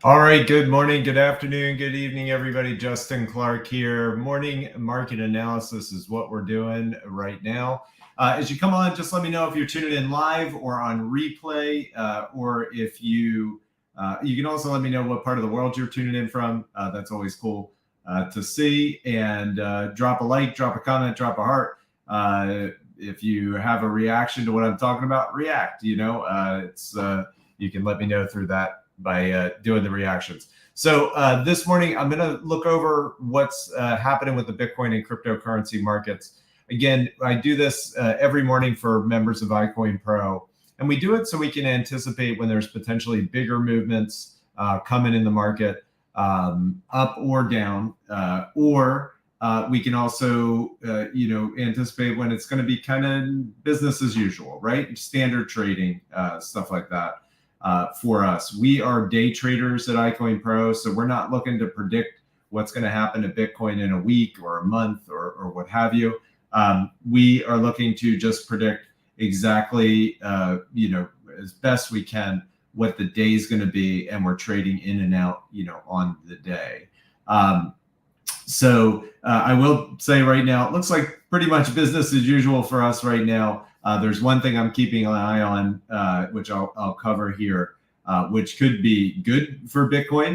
All right, good morning, good afternoon, good evening, everybody. Justin Clark here. Morning market analysis is what we're doing right now. As you come on, just let me know if you're tuning in live or on replay, or if you can also let me know what part of the world you're tuning in from. That's always cool to see. And drop a like, drop a comment, drop a heart. If you have a reaction to what I'm talking about, react. You can let me know through that by doing the reactions. So this morning, I'm going to look over what's happening with the Bitcoin and cryptocurrency markets. Again, I do this every morning for members of iCoinPro, and we do it so we can anticipate when there's potentially bigger movements coming in the market, up or down, or we can also, anticipate when it's going to be kind of business as usual, right? Standard trading, stuff like that. For us, we are day traders at iCoinPro, so we're not looking to predict what's going to happen to Bitcoin in a week or a month or what have you. We are looking to just predict exactly, as best we can what the day is going to be, and we're trading in and out, on the day. So I will say right now, it looks like pretty much business as usual for us right now. There's one thing I'm keeping an eye on, which I'll cover here, which could be good for Bitcoin.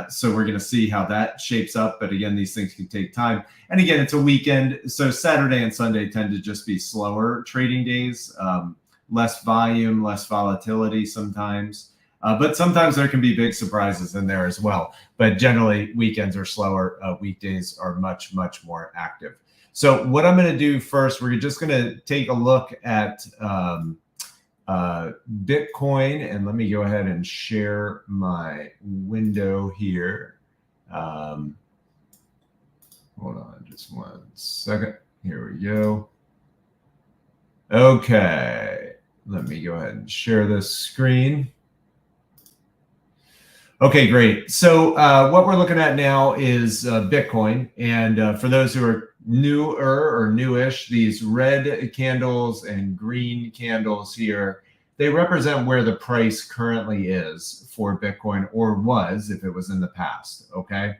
So we're going to see how that shapes up. But again, these things can take time. And again, it's a weekend. So Saturday and Sunday tend to just be slower trading days, less volume, less volatility sometimes. But sometimes there can be big surprises in there as well. But generally, weekends are slower. Weekdays are much, much more active. So what I'm going to do first, we're just going to take a look at Bitcoin. And let me go ahead and share my window here. Hold on just one second. Here we go. Okay. Let me go ahead and share this screen. Okay, great. So what we're looking at now is Bitcoin. And for those who are newer or newish, these red candles and green candles here, they represent where the price currently is for Bitcoin, or was if it was in the past, okay?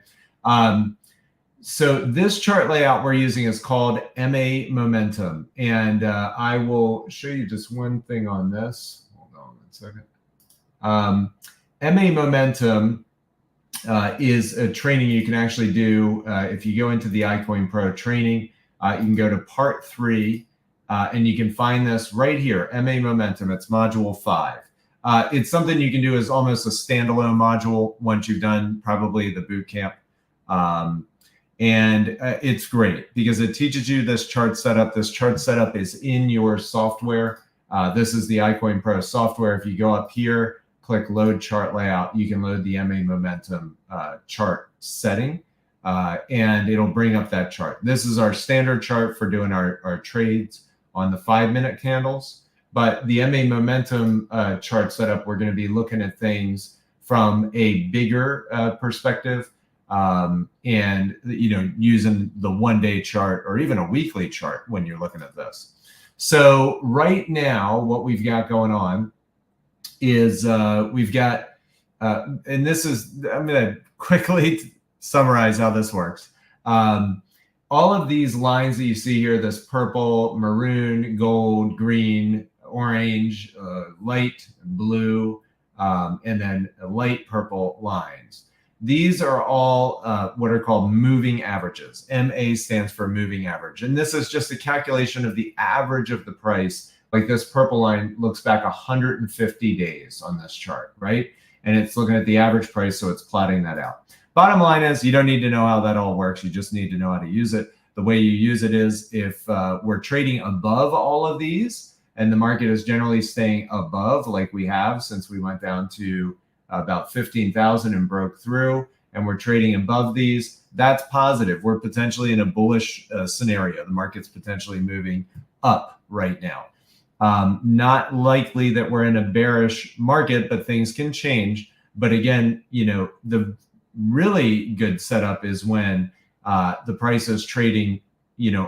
So this chart layout we're using is called MA Momentum. And I will show you just one thing on this. Hold on one second. MA Momentum is a training you can actually do. If you go into the iCoinPro training, you can go to part 3, and you can find this right here, MA Momentum. It's module 5. It's something you can do as almost a standalone module once you've done probably the boot camp. And it's great because it teaches you this chart setup. This chart setup is in your software. This is the iCoinPro software. If you go up here, click load chart layout, you can load the MA Momentum chart setting, and it'll bring up that chart. This is our standard chart for doing our trades on the 5-minute candles. But the MA Momentum chart setup, we're going to be looking at things from a bigger perspective, and using the 1-day chart or even a weekly chart when you're looking at this. So right now, what we've got going on is we've got, and this is, I'm going to quickly summarize how this works. All of these lines that you see here, this purple, maroon, gold, green, orange, light blue, and then light purple lines. These are all what are called moving averages. MA stands for moving average. And this is just a calculation of the average of the price. Like this purple line looks back 150 days on this chart, right? And it's looking at the average price, so it's plotting that out. Bottom line is you don't need to know how that all works. You just need to know how to use it. The way you use it is if we're trading above all of these and the market is generally staying above like we have since we went down to about 15,000 and broke through, and we're trading above these, that's positive. We're potentially in a bullish scenario. The market's potentially moving up right now. Not likely that we're in a bearish market, but things can change. But again, the really good setup is when the price is trading,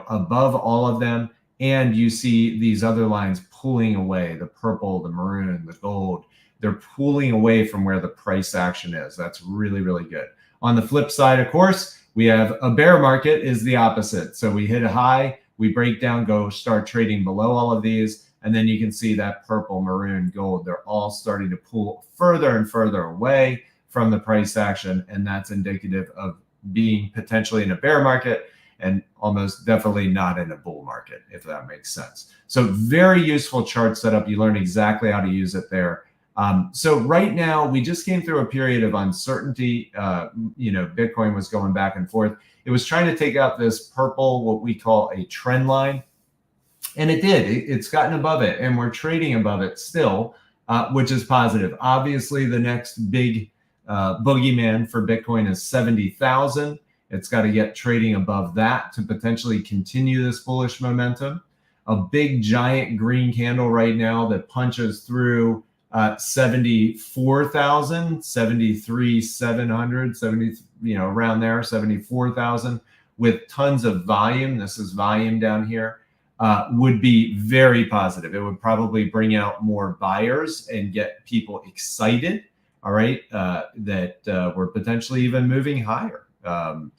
above all of them, and you see these other lines pulling away, the purple, the maroon, the gold. They're pulling away from where the price action is. That's really, really good. On the flip side, of course, we have a bear market is the opposite. So we hit a high, we break down, go start trading below all of these. And then you can see that purple, maroon, gold, they're all starting to pull further and further away from the price action. And that's indicative of being potentially in a bear market and almost definitely not in a bull market, if that makes sense. So very useful chart setup. You learn exactly how to use it there. So right now, we just came through a period of uncertainty. Bitcoin was going back and forth. It was trying to take out this purple, what we call a trend line. And it did. It's gotten above it, and we're trading above it still, which is positive. Obviously, the next big boogeyman for Bitcoin is 70,000. It's got to get trading above that to potentially continue this bullish momentum. A big, giant green candle right now that punches through 74,000, 73,700, 70, around there, 74,000 with tons of volume. This is volume down here. Would be very positive. It would probably bring out more buyers and get people excited. All right, that we're potentially even moving higher.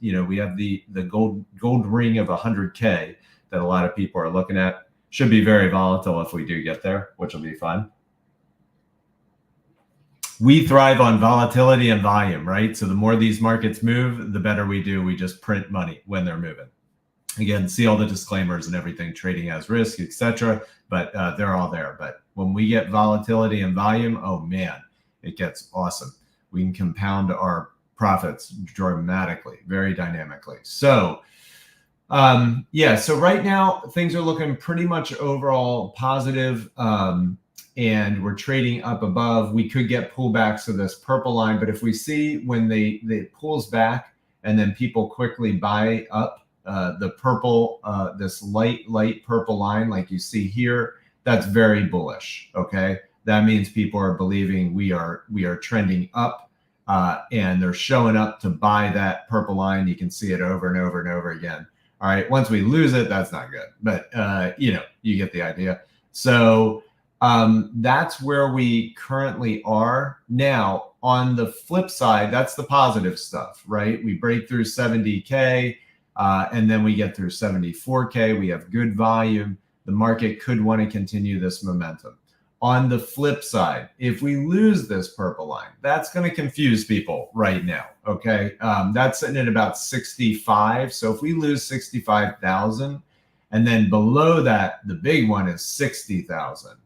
We have the gold ring of 100K that a lot of people are looking at. Should be very volatile if we do get there, which will be fun. We thrive on volatility and volume, right? So the more these markets move, the better we do. We just print money when they're moving. Again, see all the disclaimers and everything, trading has risk, etc. But they're all there. But when we get volatility and volume, oh man, it gets awesome. We can compound our profits dramatically, very dynamically. So so right now things are looking pretty much overall positive, and we're trading up above. We could get pullbacks of this purple line, but if we see when they pulls back and then people quickly buy up the purple, this light purple line like you see here, that's very bullish. Okay, that means people are believing we are trending up, and they're showing up to buy that purple line. You can see it over and over and over again. All right, once we lose it, that's not good, but you get the idea. So that's where we currently are now. On the flip side, that's the positive stuff, right? We break through 70K, and then we get through 74K. We have good volume. The market could want to continue this momentum. On the flip side, if we lose this purple line, that's going to confuse people right now, okay? That's sitting at about 65. So if we lose 65,000, and then below that, the big one is 60,000.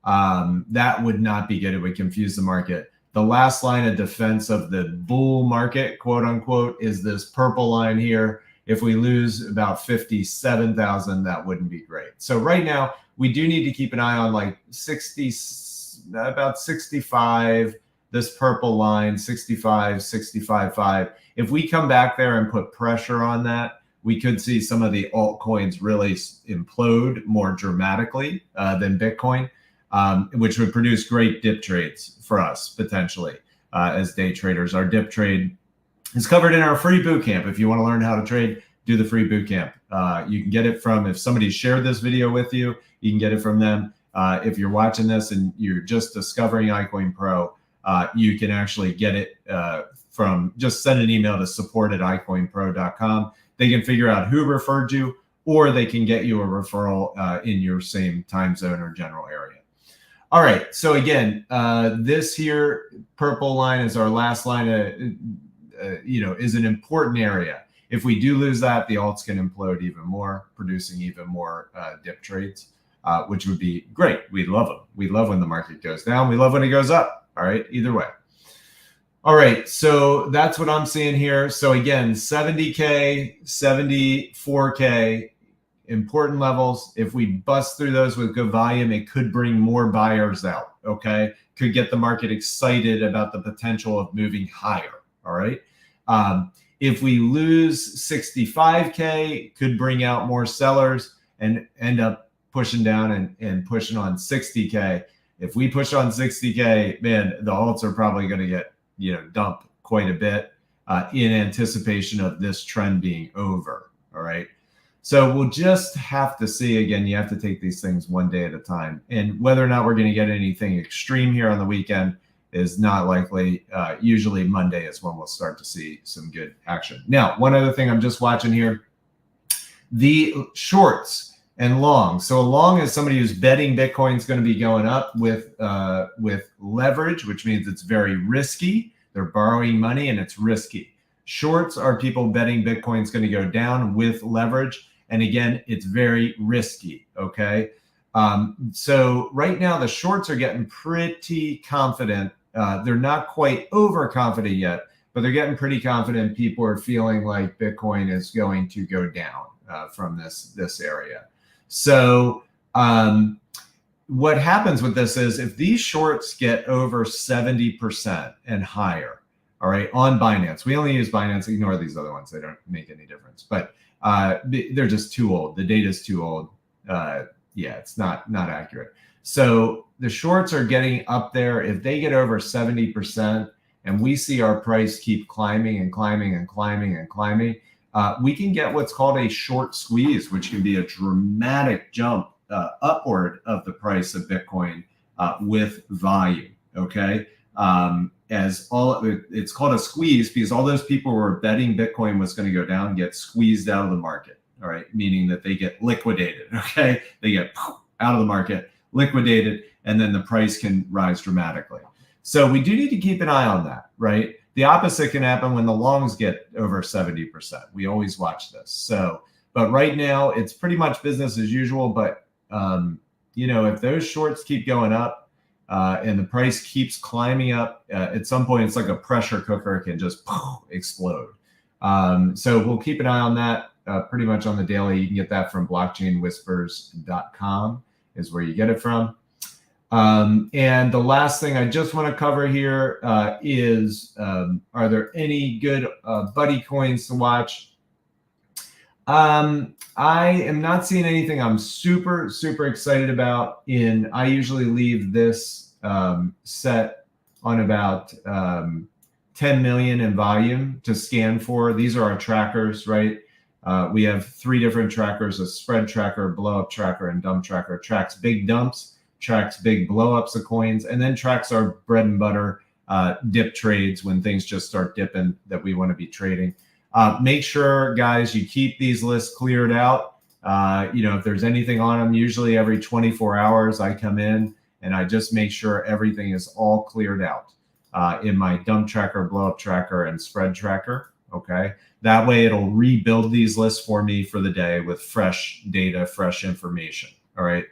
That would not be good. It would confuse the market. The last line of defense of the bull market, quote unquote, is this purple line here. If we lose about 57,000, that wouldn't be great. So right now, we do need to keep an eye on like 60, about 65, this purple line, 65, 65.5. If we come back there and put pressure on that, we could see some of the altcoins really implode more dramatically than Bitcoin, which would produce great dip trades for us potentially as day traders. Our dip trade is covered in our free bootcamp. If you want to learn how to trade, do the free bootcamp. You can get it from, if somebody shared this video with you, you can get it from them. If you're watching this and you're just discovering iCoinPro, you can actually get it from, just send an email to support@icoinpro.com. They can figure out who referred you, or they can get you a referral in your same time zone or general area. All right, so again, this here purple line is our last line, is an important area. If we do lose that, the alts can implode even more, producing even more dip trades, which would be great. We love them. We love when the market goes down. We love when it goes up. All right, either way. All right, so that's what I'm seeing here. So again, 70K, 74K, important levels. If we bust through those with good volume, it could bring more buyers out, okay? Could get the market excited about the potential of moving higher, all right? If we lose 65K, could bring out more sellers and end up pushing down and pushing on 60K. If we push on 60K, man, the alts are probably going to get, dump quite a bit in anticipation of this trend being over, all right? So we'll just have to see. Again, you have to take these things one day at a time. And whether or not we're going to get anything extreme here on the weekend is not likely. Usually Monday is when we'll start to see some good action. Now, one other thing I'm just watching here, the shorts and longs. So a long is somebody who's betting Bitcoin's going to be going up with leverage, which means it's very risky. They're borrowing money and it's risky. Shorts are people betting Bitcoin's going to go down with leverage. And again, it's very risky, okay? So right now, the shorts are getting pretty confident. They're not quite overconfident yet, but they're getting pretty confident. People are feeling like Bitcoin is going to go down from this area. So what happens with this is if these shorts get over 70% and higher, all right, on Binance, we only use Binance, ignore these other ones. They don't make any difference, but they're just too old. The data is too old. Yeah, it's not accurate. So the shorts are getting up there. If they get over 70% and we see our price keep climbing and climbing and climbing and climbing, we can get what's called a short squeeze, which can be a dramatic jump upward of the price of Bitcoin with volume, okay? It's called a squeeze because all those people who were betting Bitcoin was going to go down get squeezed out of the market, all right? Meaning that they get liquidated, okay? They get out of the market, liquidated, and then the price can rise dramatically. So we do need to keep an eye on that, right? The opposite can happen when the longs get over 70%. We always watch this. So, but right now it's pretty much business as usual. But, you know, if those shorts keep going up and the price keeps climbing up, at some point it's like a pressure cooker, it can just explode. So we'll keep an eye on that pretty much on the daily. You can get that from blockchainwhispers.com is where you get it from. And the last thing I just want to cover here is, are there any good buddy coins to watch? I am not seeing anything I'm super excited about. I usually leave this set on about 10 million in volume to scan for. These are our trackers, right? We have 3 different trackers: a spread tracker, blow up tracker, and dump tracker. Tracks big dumps, tracks big blow-ups of coins, and then tracks our bread and butter dip trades when things just start dipping that we want to be trading. Make sure, guys, you keep these lists cleared out. You know, if there's anything on them, usually every 24 hours I come in and I just make sure everything is all cleared out in my dump tracker, blow-up tracker, and spread tracker, okay? That way it'll rebuild these lists for me for the day with fresh data, fresh information, all right?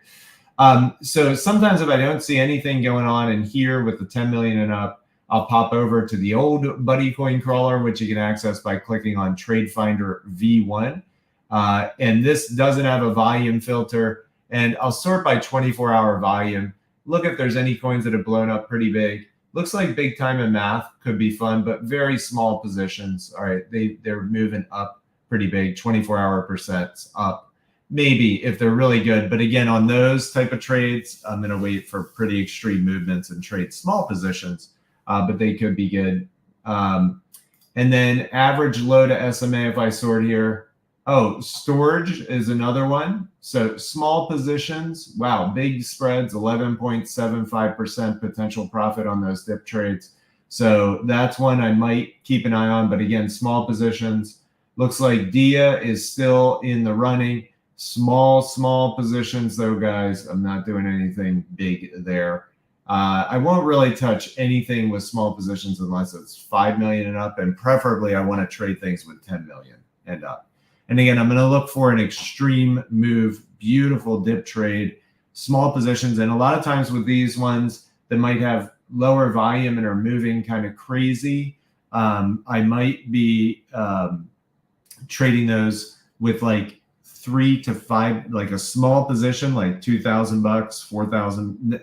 So sometimes if I don't see anything going on in here with the 10 million and up, I'll pop over to the old Buddy Coin Crawler, which you can access by clicking on Trade Finder V1. And this doesn't have a volume filter. And I'll sort by 24-hour volume. Look if there's any coins that have blown up pretty big. Looks like big time in math could be fun, but very small positions. All right, they're moving up pretty big, 24-hour percents up. Maybe if they're really good. But again, on those type of trades, I'm going to wait for pretty extreme movements and trade small positions, but they could be good. And then average low to SMA, if I sort here. Oh, storage is another one. So small positions. Wow, big spreads, 11.75% potential profit on those dip trades. So that's one I might keep an eye on. But again, small positions. Looks like DIA is still in the running. Small positions though, guys. I'm not doing anything big there. I won't really touch anything with small positions unless it's 5 million and up, and preferably I want to trade things with 10 million and up. And again, I'm going to look for an extreme move, beautiful dip trade, small positions. And a lot of times with these ones that might have lower volume and are moving kind of crazy, I might be trading those with like 3 to 5, like a small position, like $2,000, 4,000,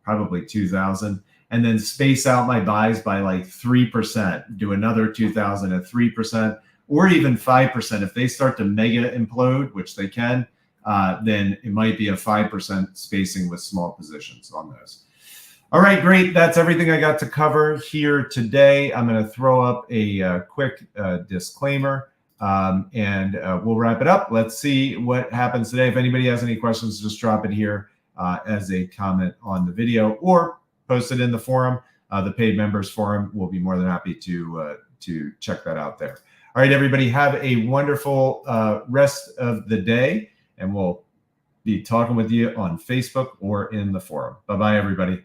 probably 2,000, and then space out my buys by like 3%, do another 2,000 at 3%, or even 5%. If they start to mega implode, which they can, then it might be a 5% spacing with small positions on those. All right, great. That's everything I got to cover here today. I'm going to throw up a quick disclaimer. And we'll wrap it up. Let's see what happens today. If anybody has any questions, just drop it here as a comment on the video or post it in the forum, the paid members forum. We'll be more than happy to check that out there. All right, everybody, have a wonderful rest of the day, and we'll be talking with you on Facebook or in the forum. Bye-bye, everybody.